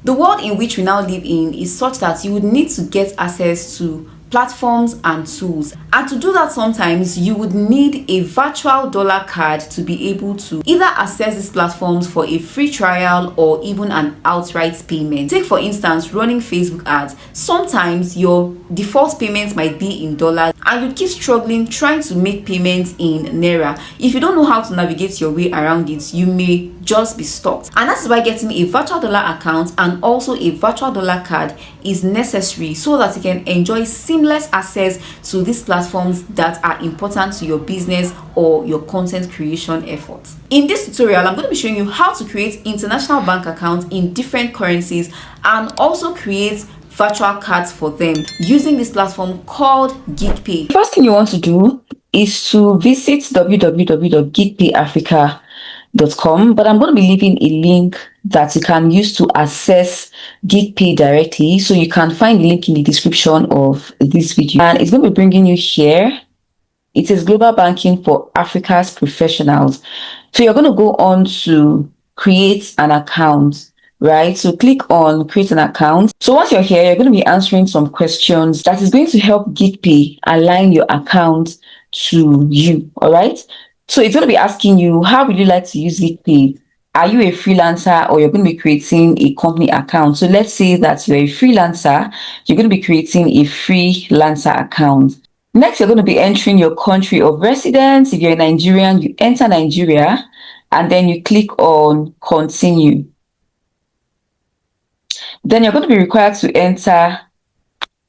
The world in which we now live in is such that you would need to get access to platforms and tools, and to do that sometimes you would need a virtual dollar card to be able to either access these platforms for a free trial or even an outright payment. Take for instance running Facebook ads. Sometimes your default payments might be in dollars and you keep struggling trying to make payments in naira. If you don't know how to navigate your way around it, you may just be stuck. And that's why getting a virtual dollar account and also a virtual dollar card is necessary, so that you can enjoy seamless access to these platforms that are important to your business or your content creation efforts. In this tutorial, I'm going to be showing you how to create international bank accounts in different currencies and also create virtual cards for them using this platform called Geegpay. First thing you want to do is to visit www.geekpayafrica.com, but I'm going to be leaving a link that you can use to access Geegpay directly. So you can find the link in the description of this video, and it's going to be bringing you here. It is global banking for Africa's professionals. So you're going to go on to create an account, right? So click on create an account. So once you're here, you're going to be answering some questions that is going to help Geekpay align your account to you. All right. So it's going to be asking you, how would you like to use Geekpay? Are you a freelancer or you're going to be creating a company account? So let's say that you're a freelancer, you're going to be creating a freelancer account. Next, you're going to be entering your country of residence. If you're a Nigerian, you enter Nigeria and then you click on continue. Then you're going to be required to enter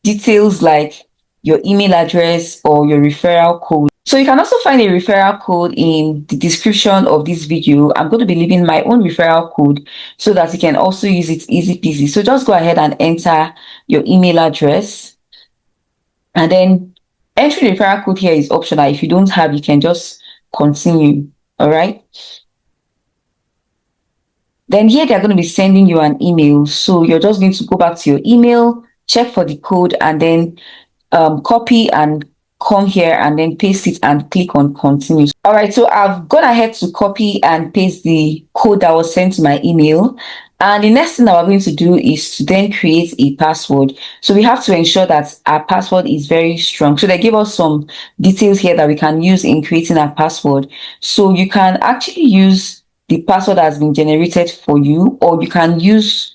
details like your email address or your referral code. So you can also find a referral code in the description of this video. I'm going to be leaving my own referral code so that you can also use it easy peasy. So just go ahead and enter your email address, and then entering the referral code here is optional. If you don't have, you can just continue. All right. Then here they're going to be sending you an email. So you're just going to go back to your email, check for the code, and then copy and come here and then paste it and click on continue. All right, so I've gone ahead to copy and paste the code that was sent to my email. And the next thing that we're going to do is to then create a password. So we have to ensure that our password is very strong. So they give us some details here that we can use in creating our password. So you can actually use the password that has been generated for you, or you can choose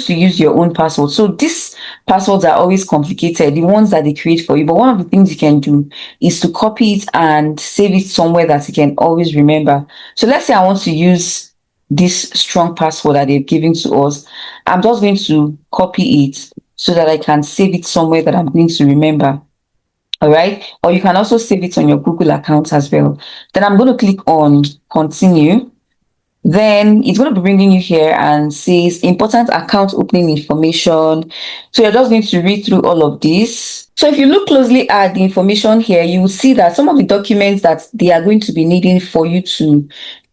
to use your own password. So these passwords are always complicated, the ones that they create for you. But one of the things you can do is to copy it and save it somewhere that you can always remember. So let's say I want to use this strong password that they've given to us. I'm just going to copy it so that I can save it somewhere that I'm going to remember. All right. Or you can also save it on your Google account as well. Then I'm going to click on continue. Then it's going to be bringing you here and says important account opening information. So you're just going to read through all of this. So if you look closely at the information here, you will see that some of the documents that they are going to be needing for you to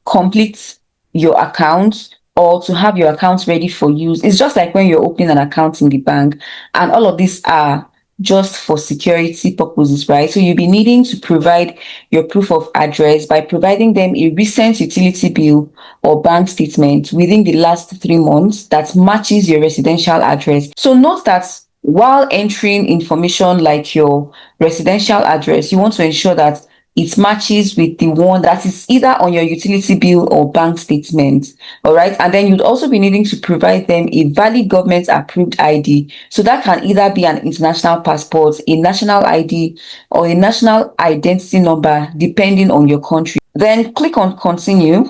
complete your account or to have your account ready for use. It's just like when you're opening an account in the bank, and all of these are just for security purposes, right? So you'll be needing to provide your proof of address by providing them a recent utility bill or bank statement within the last 3 months that matches your residential address. So note that while entering information like your residential address, you want to ensure that it matches with the one that is either on your utility bill or bank statement. All right. And then you'd also be needing to provide them a valid government approved ID. So that can either be an international passport, a national ID, or a national identity number, depending on your country. Then click on continue.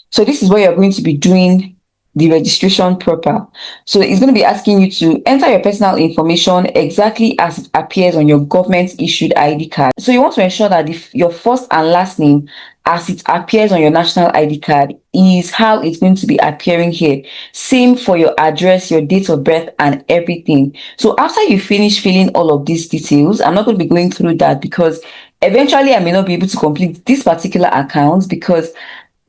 So this is where you're going to be doing the registration proper. So it's going to be asking you to enter your personal information exactly as it appears on your government issued ID card. So you want to ensure that your first and last name as it appears on your national ID card is how it's going to be appearing here. Same for your address, your date of birth, and everything. So after you finish filling all of these details, I'm not going to be going through that because eventually I may not be able to complete this particular account, because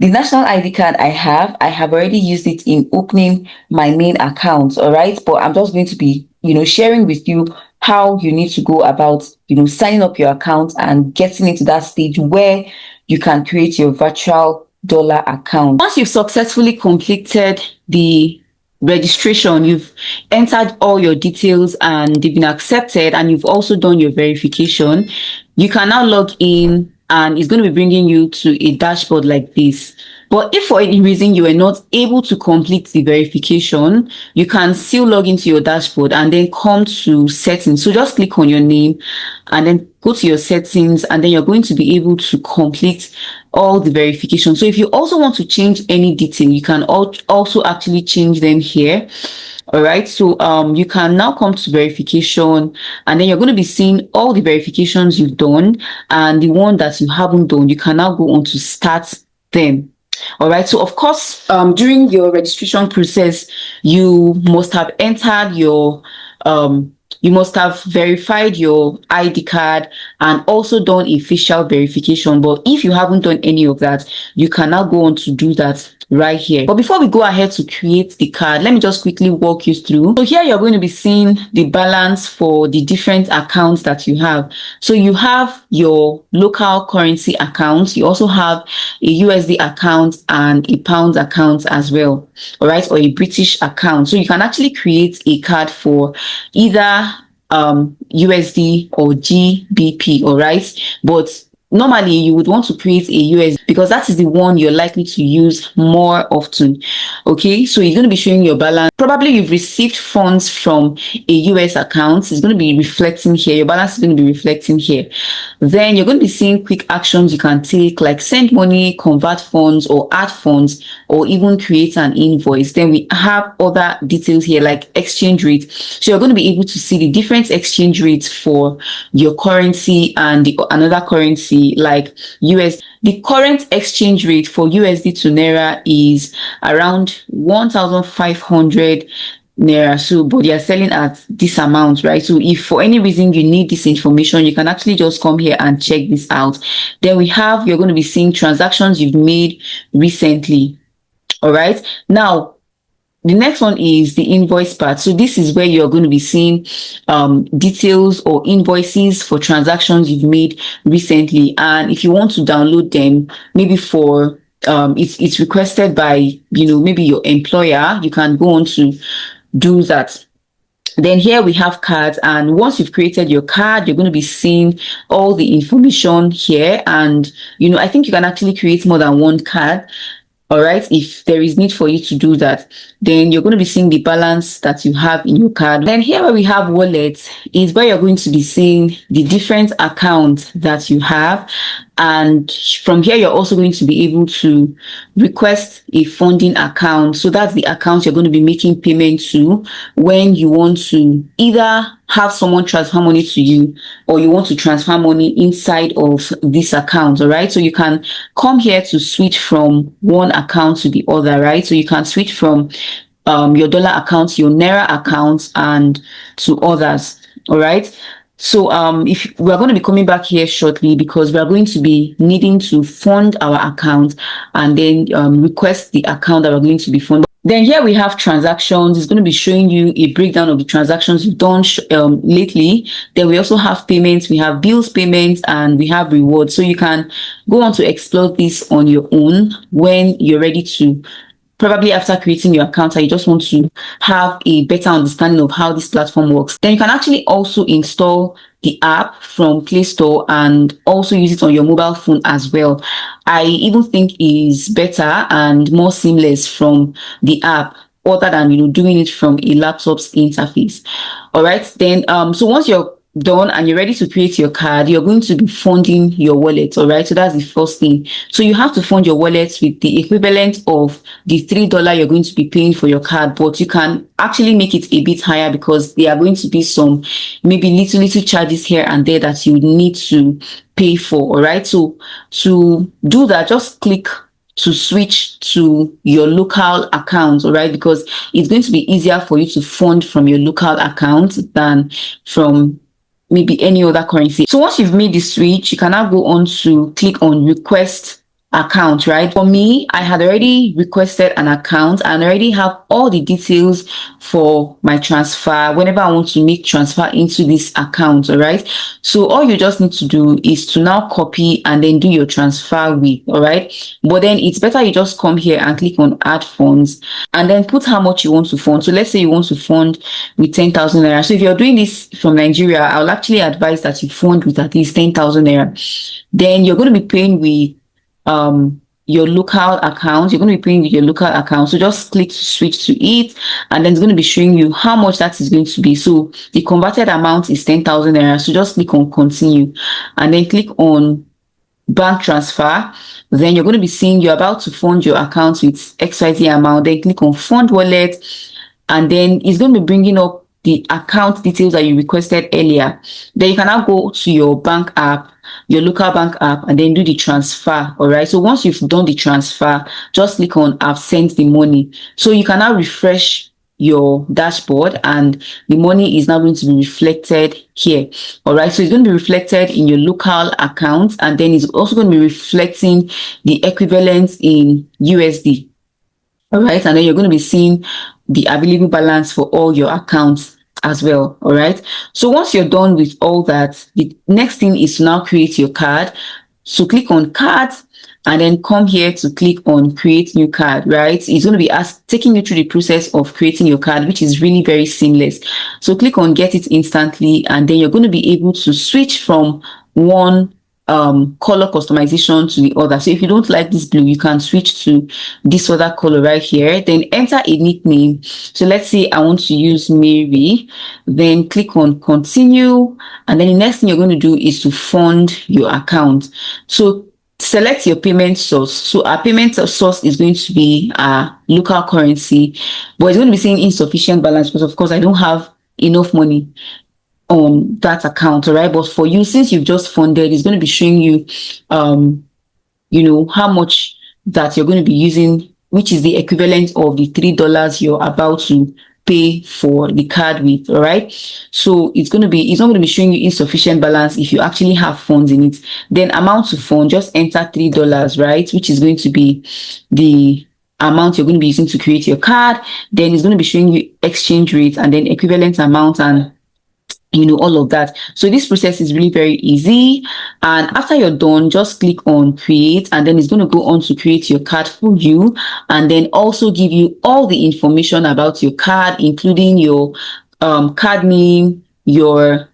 the national ID card I have already used it in opening my main account. All right. But I'm just going to be, sharing with you how you need to go about, signing up your account and getting into that stage where you can create your virtual dollar account. Once you've successfully completed the registration, you've entered all your details and they've been accepted, and you've also done your verification, you can now log in and it's going to be bringing you to a dashboard like this. But if for any reason you were not able to complete the verification, you can still log into your dashboard and then come to settings. So just click on your name and then go to your settings, and then you're going to be able to complete all the verification. So if you also want to change any detail, you can also actually change them here. All right, so you can now come to verification, and then you're going to be seeing all the verifications you've done, and the one that you haven't done, you can now go on to start them. All right, so of course, during your registration process, you must have entered your you must have verified your ID card and also done a facial verification. But if you haven't done any of that, you can now go on to do that right here. But before we go ahead to create the card, let me just quickly walk you through. So here you're going to be seeing the balance for the different accounts that you have. So you have your local currency account, you also have a USD account and a pound account as well, all right, or a British account. So you can actually create a card for either USD or GBP, all right, but normally you would want to create a USD because that is the one you're likely to use more often. Okay, so it's going to be showing your balance. Probably you've received funds from a US account. It's going to be reflecting here. Your balance is going to be reflecting here. Then you're going to be seeing quick actions you can take, like send money, convert funds, or add funds, or even create an invoice. Then we have other details here like exchange rate. So you're going to be able to see the different exchange rates for your currency and another currency like US. The current exchange rate for USD to Naira is around 1,500 Naira. So, but they are selling at this amount, right? So if for any reason you need this information, you can actually just come here and check this out. Then we have, you're going to be seeing transactions you've made recently. All right. Now, the next one is the invoice part. So this is where you're going to be seeing details or invoices for transactions you've made recently. And if you want to download them, maybe for it's requested by, maybe your employer, you can go on to do that. Then here we have cards, and once you've created your card, you're going to be seeing all the information here. And I think you can actually create more than one card. All right, if there is need for you to do that, then you're going to be seeing the balance that you have in your card. Then here where we have wallets is where you're going to be seeing the different accounts that you have. And from here, you're also going to be able to request a funding account. So that's the account you're going to be making payment to when you want to either have someone transfer money to you or you want to transfer money inside of this account. All right. So you can come here to switch from one account to the other, right? So you can switch from your dollar account, your Naira account, and to others. All right. So if we're going to be coming back here shortly because we are going to be needing to fund our account and then request the account that we're going to be funding. Then here we have transactions. It's going to be showing you a breakdown of the transactions you've done lately. Then we also have payments. We have bills payments and we have rewards. So you can go on to explore this on your own when you're ready to. Probably after creating your account, you just want to have a better understanding of how this platform works. Then you can actually also install the app from Play Store and also use it on your mobile phone as well. I even think is better and more seamless from the app other than doing it from a laptop's interface. All right, then so once you're done and you're ready to create your card, you're going to be funding your wallet. All right, so that's the first thing. So you have to fund your wallet with the equivalent of the $3 you're going to be paying for your card, but you can actually make it a bit higher because there are going to be some maybe little charges here and there that you need to pay for. All right, so to do that, just click to switch to your local account, all right, because it's going to be easier for you to fund from your local account than from maybe any other currency. So once you've made the switch, you can now go on to click on request account, right? For me, I had already requested an account and already have all the details for my transfer whenever I want to make transfer into this account. All right, so all you just need to do is to now copy and then do your transfer with. All right, but then it's better you just come here and click on add funds and then put how much you want to fund. So let's say you want to fund with 10,000 naira. So if you're doing this from Nigeria, I'll actually advise that you fund with at least 10,000 naira. Then you're going to be paying with your local account. You're going to be paying with your local account. So just click to switch to it, and then it's going to be showing you how much that is going to be. So the converted amount is 10,000 naira. So just click on continue and then click on bank transfer. Then you're going to be seeing you're about to fund your account with XYZ amount. Then click on fund wallet, and then it's going to be bringing up the account details that you requested earlier. Then you can now go to your bank app, your local bank app, and then do the transfer. All right, so once you've done the transfer, just click on I've sent the money. So you can now refresh your dashboard and the money is now going to be reflected here. All right, so it's going to be reflected in your local account, and then it's also going to be reflecting the equivalent in USD. All right, and then you're going to be seeing the available balance for all your accounts as well. All right, so once you're done with all that, the next thing is to now create your card. So click on cards and then come here to click on create new card. Right, it's going to be taking you through the process of creating your card, which is really very seamless. So click on get it instantly, and then you're going to be able to switch from one color customization to the other. So if you don't like this blue, you can switch to this other color right here. Then enter a nickname. So let's say I want to use Mary. Then click on continue, and then the next thing you're going to do is to fund your account. So select your payment source. So our payment source is going to be local currency, but it's going to be saying insufficient balance because of course I don't have enough money on that account. All right, but for you, since you've just funded, it's going to be showing you how much that you're going to be using, which is the equivalent of the $3 you're about to pay for the card with. All right, so it's not going to be showing you insufficient balance if you actually have funds in it. Then amount to fund, just enter $3, right, which is going to be the amount you're going to be using to create your card. Then it's going to be showing you exchange rate and then equivalent amount and all of that. So this process is really very easy, and after you're done, just click on create, and then it's going to go on to create your card for you, and then also give you all the information about your card, including your card name, your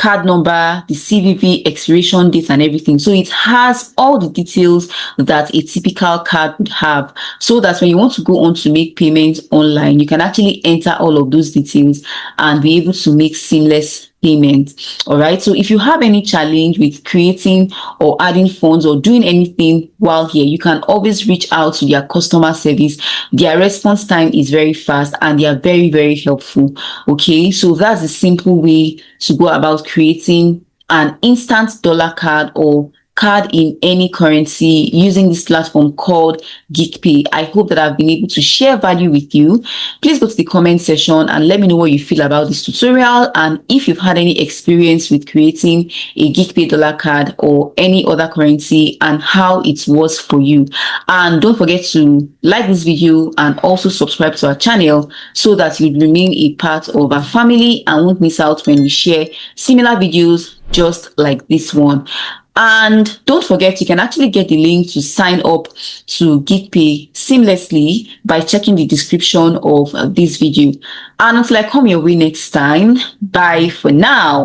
card number, the CVV, expiration date, and everything. So it has all the details that a typical card would have, so that when you want to go on to make payments online, you can actually enter all of those details and be able to make seamless payment. All right, so if you have any challenge with creating or adding funds or doing anything while here, you can always reach out to their customer service. Their response time is very fast and they are very, very helpful. Okay, so that's the simple way to go about creating an instant dollar card or card in any currency using this platform called Geegpay. I hope that I've been able to share value with you. Please go to the comment section and let me know what you feel about this tutorial, and if you've had any experience with creating a Geegpay dollar card or any other currency and how it was for you. And don't forget to like this video and also subscribe to our channel so that you remain a part of our family and won't miss out when we share similar videos just like this one. And don't forget, you can actually get the link to sign up to Geegpay seamlessly by checking the description of this video. And until I come your way next time, bye for now.